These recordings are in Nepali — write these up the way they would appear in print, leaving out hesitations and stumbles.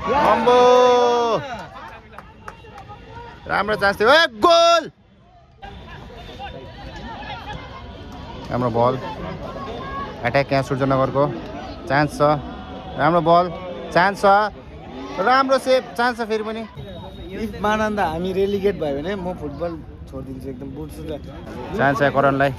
अम्बो राम्रो चान्स थियो ए गोल राम्रो बल एट्याक यहाँ सूर्यनगरको चान्स छ राम्रो बल चान्स छ राम्रो सेभ चान्स छ फेरि पनि मानन्द हामी रेलिगेट भयो भने म फुटबल छोडिदिन्छु एकदम बुझ्छु चान्स छ करणलाई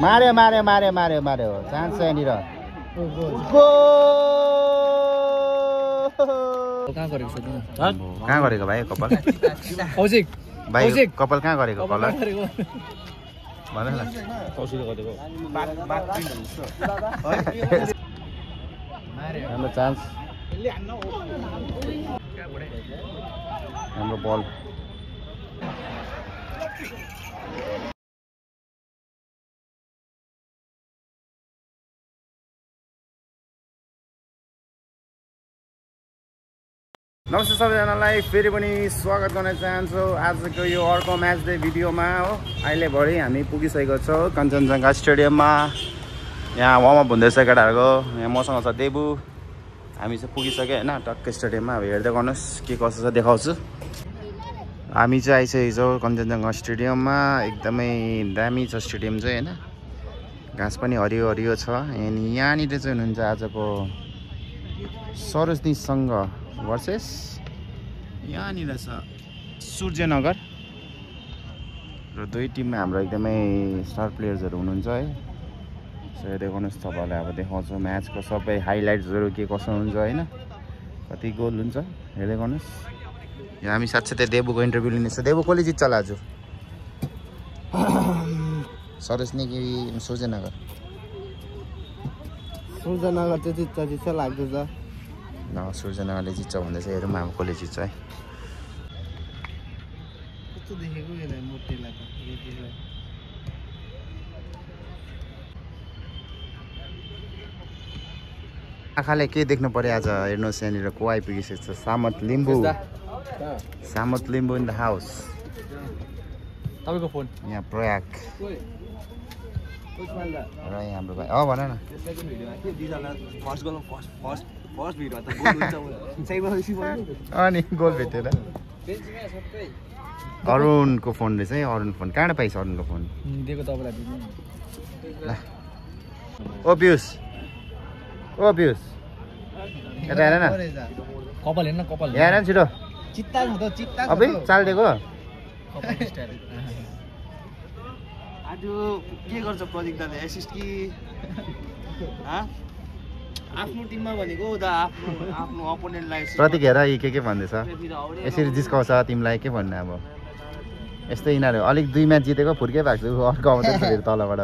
मार्यो मार्यो मार्यो मार्यो मार्यो चान्स छ यहाँनिर कहाँ गरेको भाइ कपाल भाइ कपाल कहाँ गरेको कलर भन न राम्रो चान्स राम्रो बल नमस्ते सबैजनालाई फेरि पनि स्वागत गर्न चाहन्छु आजको यो अर्को म्याच डे भिडियोमा हो अहिले भरि हामी पुगिसकेको छौँ कञ्चनजङ्घा स्टेडियममा यहाँ वार्मअप हुँदैछ केटाहरूको यहाँ मसँग छ देबु हामी चाहिँ पुगिसक्यो होइन टक्क स्टेडियममा अब हेर्दै गर्नुहोस् के कसो छ देखाउँछु हामी चाहिँ आइसकेको छौँ कञ्चनजङ्घा स्टेडियममा एकदमै दामी छ स्टेडियम चाहिँ होइन घाँस पनि हरियो हरियो छ अनि यहाँनिर चाहिँ हुनुहुन्छ आजको सरोजनी सङ्घ भर्सेस यहाँनिर छ सूर्यनगर र दुई टिममा हाम्रो एकदमै स्टार प्लेयर्सहरू हुनुहुन्छ है सो हेर्दै गर्नुहोस् तपाईँहरूलाई अब देखाउँछु म्याचको सबै हाइलाइट्सहरू के कसो हुन्छ होइन कति गोल हुन्छ हेर्दै गर्नुहोस् यहाँ हामी साथसाथै देबुको इन्टरभ्यू लिनेछ देबु कसले जित्छ होला आज सरोजनी कि सूर्यनगर सूर्यनगर चाहिँ जित्छ लाग्दैछ ल सूर्यनगरले जित्छ भन्दैछ हेरौँ अब कसले जित्छ है आँखाले के देख्नु पर्यो आज हेर्नुहोस् यहाँनिर को आइपुगिसकेको छ सामत लिम्बू इन द हाउस तपाईँको फोन यहाँ प्रयाग र यहाँ हाम्रो भाइ भन न अनि गोल भेटेर अरुणको फोन रहेछ है अरुण फोन कहाँबाट पाइछ अरुणको फोन दिएको तपाईँलाई ओ पियुष यता हेर न कपाल हेर्न कपाल यहाँ हेर न छिटो चित्ता अब चाल दिएको आज के गर्छ प्रदीप दाले एसिस्ट कि आफ्नो टिममा भनेको आफ्नो अपोनेन्टलाई प्रतीक हेर यी के भन्दैछ यसरी जिस्काउँछ तिमीलाई के भन्ने अब यस्तै यिनीहरू अलिक 2 म्याच जितेको फुर्कै भएको छ अर्को आउँदैछ फेरि तलबाट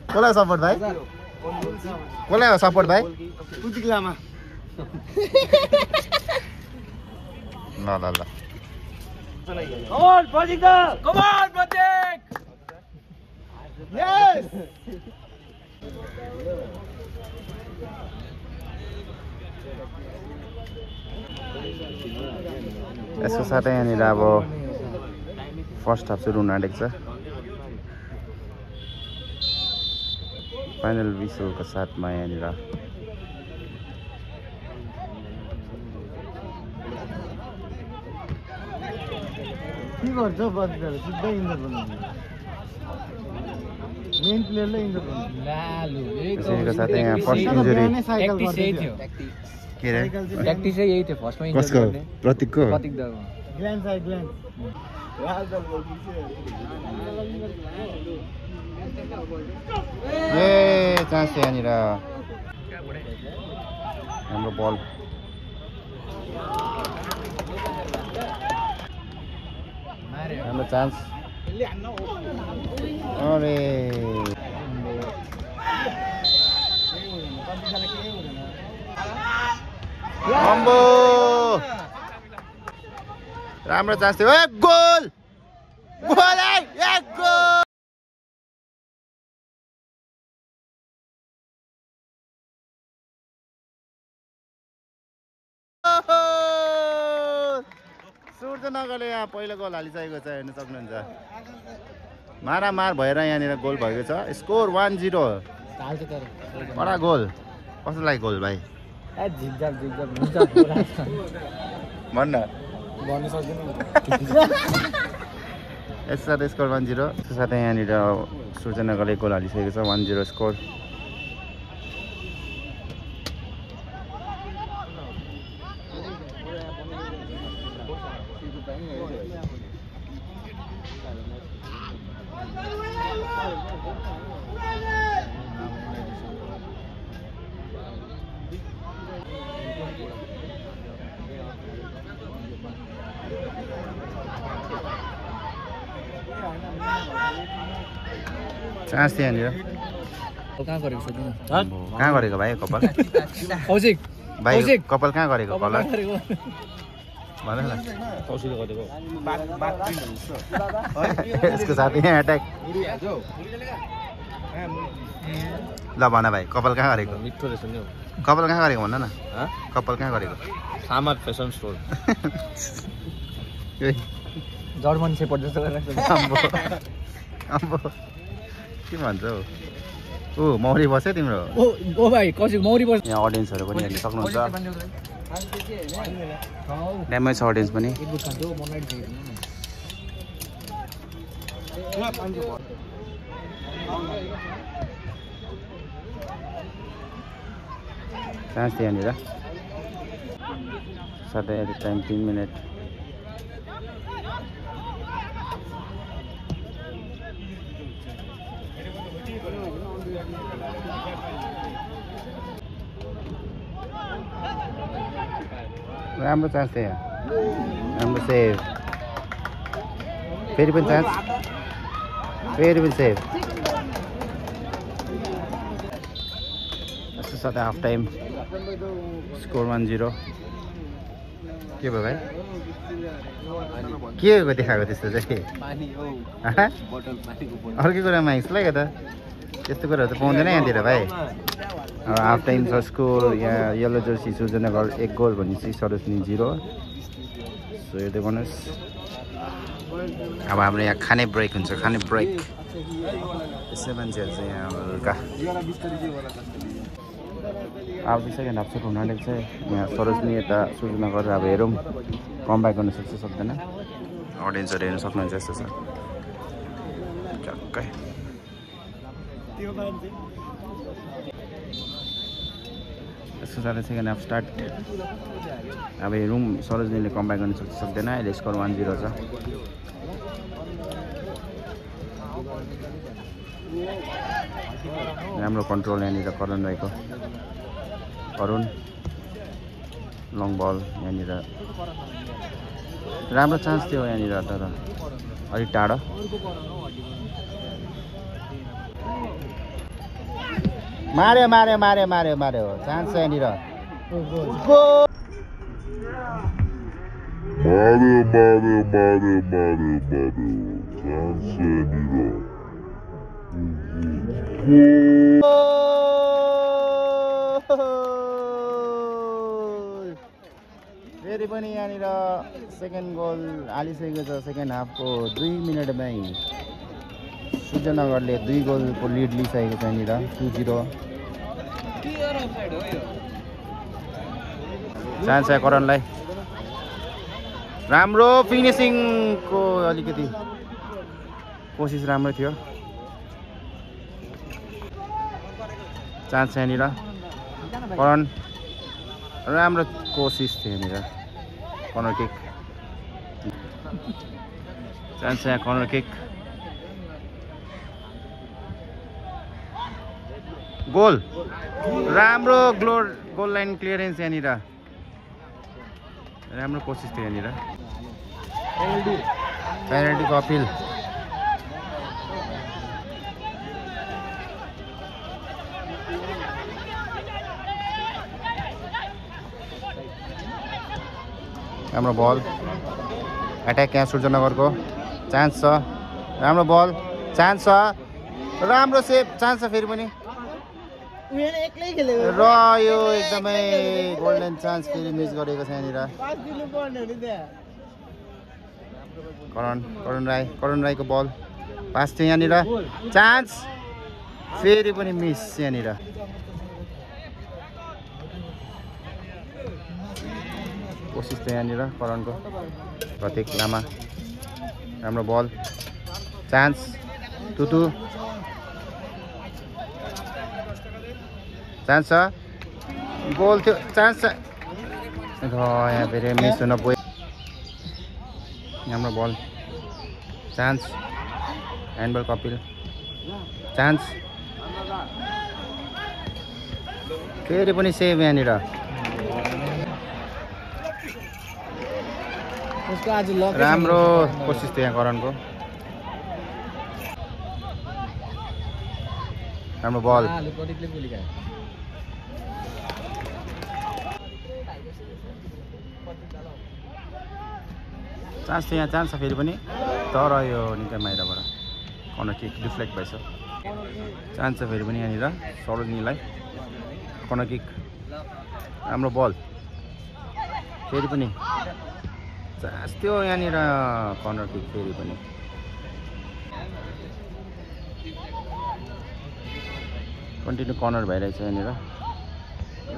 कसलाई सपोर्ट भाइ कसलाई हो सपोर्ट भाइ पुतिक्लामा ल ल ल Come on, Pratik! Come on, Pratik! Yes! यसको साथै यहाँनिर अब फर्स्ट हाफ सुरु हुन आँटेको छ फाइनल विसलको साथमा यहाँनिर के गर्छ बदले सिधै इन्जर बनाउनु मेन प्लेयरले इन्जर बनाउनु यसको साथै यहाँ फर्स्ट इन्जुरी के रे प्र्याक्टिसै यही थियो फर्स्टमा इन्जर गर्ने प्रतीकको प्रतीक दाको ग्ल्यान्स ए चान्स छ यहाँनिर हाम्रो बल राम्रो चान्स अरे अम्बो राम्रो चान्स थियो ए गोल सूर्यनगरले यहाँ पहिलो गोल हालिसकेको छ हेर्न सक्नुहुन्छ मारामार भएर यहाँनिर गोल भएको छ। स्कोर 1-0। कडा गोल। कस्तो लाग्यो गोल भाइ? भन्न भन्नु सक्दैन। यसरी स्कोर 1-0। साथै यहाँनिर सूचनाले गोल हालिसकेको छ। 1-0 स्कोर। चान्स थियो यहाँनिर। कहाँ गरेको छ तिमी? कहाँ गरेको भाइ कपाल? कौशिक भाइ कपाल कहाँ गरेको कलर? भन न। कौशिकले गरेको। यसको साथै यहाँ एट्याक। ल भन भाइ कपाल कहाँ गरेको? मिठो रहेछ नि। कपाल कहाँ गरेको भन्न न। कपाल कहाँ गरेको? सामार फेसन स्टोर। जर्मन सेपर्ड जस्तो गरेर। अम्बो के भन्छ हौ? ऊ मौरी बस्यो तिम्रो? ओ भाइ कौशिक मौरी बस। यहाँ अडियन्सहरू पनि हेर्न सक्नुहुन्छ। ड्यामेज छ अडियन्स पनि। चान्स थियो यहाँनिर। साथै टाइम 3 मिनट। राम्रो चान्स थियो यहाँ। राम्रो सेभ। फेरि पनि चान्स। फेरि पनि सेभ। यसको साथै हाफ टाइम। स्कोर 1-0। के भयो भाइ? के हो देखाएको त्यस्तो चाहिँ? अर्कै कुरा माग्छ ल त। त्यस्तो कुराहरू त पाउँदैन यहाँतिर भाइ। हाफ टाइम छ स्कोर। यहाँ येलो जर्सी सूचनागढ 1 गोल भनेपछि सरोजनी 0। सो हेर्दै गर्नुहोस्। अब हाम्रो यहाँ खाने ब्रेक हुन्छ। खाने ब्रेक। यसै मान्छेहरू चाहिँ यहाँ हल्का अब 2 सेकेन्ड हाफ सुरु हुनाले चाहिँ यहाँ सरोजनी यता सूचनागढ अब हेरौँ कमब्याक गर्न सक्छ सक्दैन। अडियन्सहरू हेर्न सक्नुहुन्छ यस्तो छ चक्कै। यसको साथै सेकेन्ड हाफ स्टार्ट। अब हेरौँ सरोजनीले कमब्याक गर्न सक्छ सक्दैन। अहिले स्कोर 1-0 छ। राम्रो कन्ट्रोल यहाँनिर करण रहेको। करुण लङ बल यहाँनिर। राम्रो चान्स थियो यहाँनिर तर अलिक टाढो। मार्यो मार्यो मार्यो मार्यो मार्यो। चान्स छ यहाँनिर। फेरि पनि यहाँनिर सेकेन्ड गोल हालिसकेको छ। सेकेन्ड हाफको 2 मिनटमै सूचनागढले 2 गोलको लिड लिइसकेको छ यहाँनिर। 2-0। चान्स छ करणलाई। राम्रो फिनिसिङको अलिकति कोसिस राम्रो थियो। चान्स छ यहाँनिर। करण राम्रो कोसिस थियो यहाँनिर। Corner kick. चान्स छ यहाँ कर्नर किक। गोल। राम्रो गोल लाइन क्लियरेन्स यहाँनिर। राम्रो कोसिस थियो यहाँनिर। पेनल्टीको अपिल। राम्रो बल। एट्याक यहाँ सूर्यनगरको। चान्स छ। राम्रो बल। चान्स छ। राम्रो सेभ। चान्स छ फेरि पनि। र यो एकदमै गोल्डन चान्स फेरि मिस गरेको छ यहाँनिर। करण राईको बल पास थियो यहाँनिर चान्स फेरि पनि मिस यहाँनिर कोसिस थियो यहाँनिर करणको प्रत्येक लामा राम्रो बल चान्स तुतु चान्स छ गोल थियो चान्स छ यहाँ फेरि मिस हुन पुग्यो राम्रो बल चान्स ह्यान्डबल कपिल चान्स फेरि पनि सेभ यहाँनिर राम्रो कोसिस थियो यहाँ करणको राम्रो बल चान्स थियो यहाँ चान्स छ फेरि पनि तर यो निकै बाहिरबाट कर्नर किक डिफ्लेक्ट भएछ चान्स छ फेरि पनि यहाँनिर सरोजनीलाई कर्नर किक राम्रो बल फेरि पनि चान्स थियो यहाँनिर कर्नर किक फेरि पनि कन्टिन्यू कर्नर भइरहेछ यहाँनिर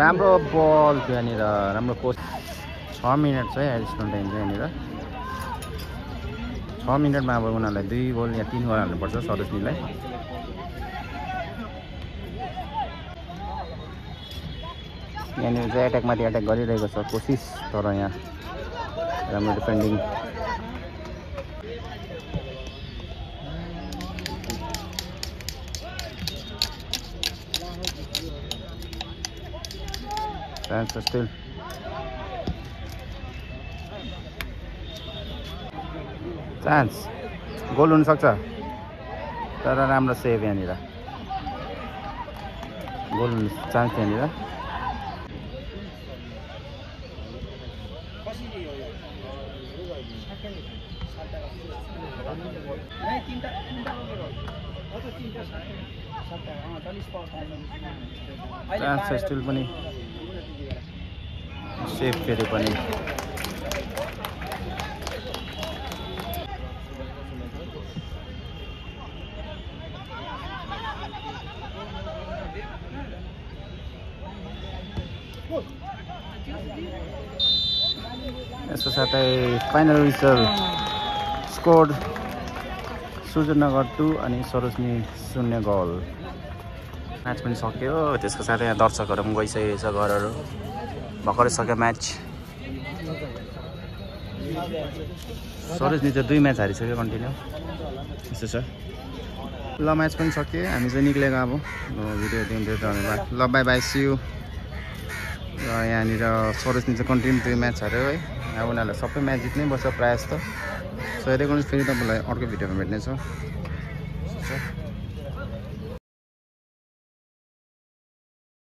राम्रो बल थियो यहाँनिर राम्रो कोच 6 मिनट छ एडिसनल टाइम चाहिँ यहाँनिर 6 मिनटमा अब उनीहरूलाई 2 गोल या 3 गोल हाल्नुपर्छ सरोजनीलाई यहाँनिर चाहिँ एट्याकमाथि एट्याक गरिरहेको छ कोसिस तर यहाँ राम्रो defending chance still chance goal हुनसक्छ तर राम्रो सेभ यहाँनिर गोल हुने चान्स यहाँनिर चान्स स्टिल पनि सेभ फेरि पनि यसको साथै फाइनल रिजल्ट स्कोर सूर्यनगर 2 अनि सरोजनी 0 गोल म्याच पनि सक्यो त्यसको साथै यहाँ दर्शकहरू पनि गइसकेको छ घरहरू भर्खरै सक्यो म्याच सरोजनी चाहिँ 2 म्याच हारिसक्यो कन्टिन्यू यस्तो छ ल म्याच पनि सक्यो हामी चाहिँ निक्लेको अब भिडियो दिँदै धन्यवाद ल बाई बाई सी यू र यहाँनिर सरोजनी चाहिँ कन्टिन्यू 2 म्याच हार्यो है अब उनीहरूलाई सबै म्याच जित्नै पर्छ प्रायः जस्तो सो हेरेको फेरि तपाईँलाई अर्को भिडियोमा भेट्नेछौँ